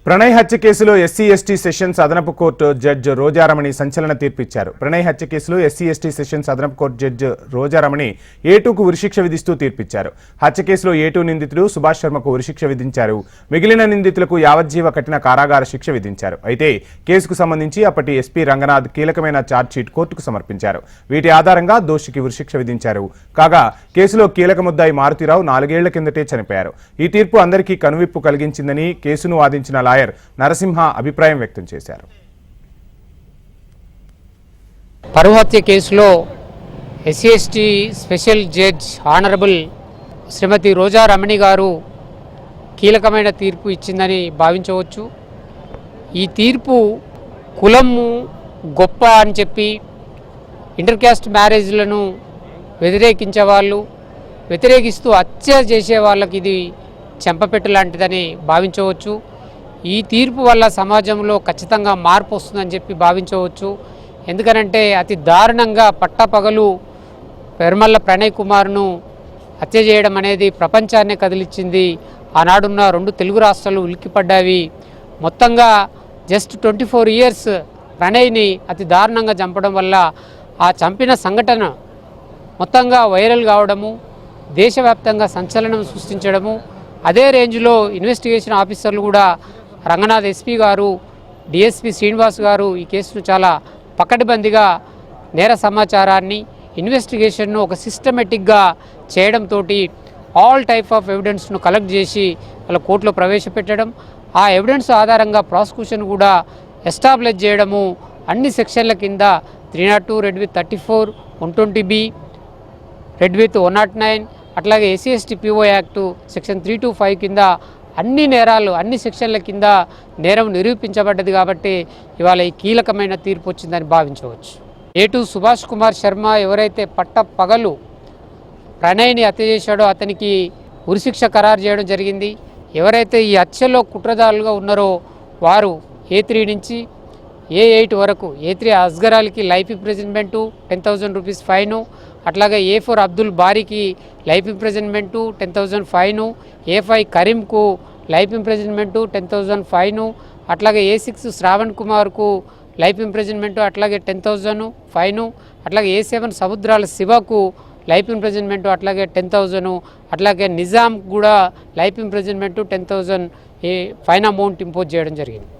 ప్రణయ్ హత్య కేసులో SC ST sessions అదనపు కోర్టు జడ్జి రోజారమణి సంచలన తీర్పిచ్చారు. ప్రణయ్ హత్య కేసులో ఎస్సీ ఎస్టీ సెషన్స్ అదనపు కోర్టు జడ్జి రోజారమణి A2కు ఉరిశిక్ష విధిస్తూ తీర్పిచ్చారు. హత్య కేసులో A2 నిందితుడు సుభాష్ శర్మకు ఉరిశిక్ష విధించారు. మిగిలిన నిందితులకు యావజ్జీవ కఠిన కారాగార శిక్ష విధించారు. అయితే కేసుకు సంబంధించి అప్పటి ఎస్పీ రంగనాథ్ కీలకమైన ఛార్జ్షీట్ కోర్టుకు సమర్పించారు. వీటి ఆధారంగా దోషికి ఉరిశిక్ష విధించారు. కాగా కేసులో కీలక ముద్దాయి మారుతిరావు 4 ఏళ్ల కిందటే చనిపోయారు. ఈ తీర్పు అందరికీ కనువిప్పు కలిగించిందని కేసును వాదించిన లాయర్ నరసింహ అభిప్రాయం వ్యక్తం చేశారు. పరువు హత్య కేసులో SC ST special judge honourable Shrimati Roja Ramani గారు కీలకమైన తీర్పు ఇచ్చిందని భావించవచ్చు. ఈ తీర్పు కులము గొప్ప అని చెప్పి ఇంటర్ క్యాస్ట్ మ్యారేజ్లను వ్యతిరేకించే వాళ్ళు, వ్యతిరేకిస్తూ హత్య చేసే వాళ్ళకి ఇది చెంపపెట్టు లాంటిదని భావించవచ్చు. ఈ తీర్పు వల్ల సమాజంలో ఖచ్చితంగా మార్పు వస్తుందని చెప్పి భావించవచ్చు. ఎందుకనంటే అతి దారుణంగా పట్టపగలు పెర్మల్ల ప్రణయ్ కుమార్ను హత్య చేయడం అనేది ప్రపంచాన్నే కదిలిచ్చింది. ఆనాడున్న 2 తెలుగు రాష్ట్రాలు ఉలిక్కిపడ్డావి. మొత్తంగా జస్ట్ 24 ఇయర్స్ ప్రణయ్ని అతి దారుణంగా చంపడం వల్ల ఆ చంపిన సంఘటన మొత్తంగా వైరల్ కావడము, దేశవ్యాప్తంగా సంచలనం సృష్టించడము, అదే రేంజ్లో ఇన్వెస్టిగేషన్ ఆఫీసర్లు కూడా రంగనాథ్ ఎస్పీ గారు, డిఎస్పీ శ్రీనివాస్ గారు ఈ కేసును చాలా పకడ్బందీగా నేర సమాచారాన్ని, ఇన్వెస్టిగేషన్ను ఒక సిస్టమేటిక్గా చేయడంతో ఆల్ టైప్ ఆఫ్ ఎవిడెన్స్ను కలెక్ట్ చేసి వాళ్ళ కోర్టులో ప్రవేశపెట్టడం, ఆ ఎవిడెన్స్ ఆధారంగా ప్రాసిక్యూషన్ కూడా ఎస్టాబ్లిష్ చేయడము, అన్ని సెక్షన్ల కింద 302 red with 34, 120B red with 109, అట్లాగే SC ST PO act section 325 కింద అన్ని నేరాలు, అన్ని సెక్షన్ల కింద నేరం నిరూపించబడ్డది. కాబట్టి ఇవాళ ఈ కీలకమైన తీర్పు వచ్చిందని భావించవచ్చు. A2 సుభాష్ కుమార్ శర్మ ఎవరైతే పగలు ప్రణయ్ని హత్య చేశాడో అతనికి ఉరిశిక్ష ఖరారు చేయడం జరిగింది. ఎవరైతే ఈ హత్యలో కుట్రదారులుగా ఉన్నారో వారు A3 నుంచి A8 వరకు, A3 అస్గర్ అలీకి లైఫ్ ఇంప్రిజన్మెంటు 10,000 రూపీస్ ఫైను, అట్లాగే A4 అబ్దుల్ బారీకి లైఫ్ ఇంప్రిజన్మెంటు 10,000 ఫైను, A5 కరీంకు లైఫ్ ఇంప్రిజన్మెంటు 10,000 ఫైను, అట్లాగే A6 శ్రావణ్ కుమార్కు లైఫ్ ఇంప్రిజన్మెంటు అట్లాగే 10,000 ఫైను, అట్లాగే A7 సముద్రాల శివకు లైఫ్ ఇంప్రిజన్మెంటు అట్లాగే 10,000, అట్లాగే నిజాం కూడా life imprisonment 10,000 fine amount impose చేయడం జరిగింది.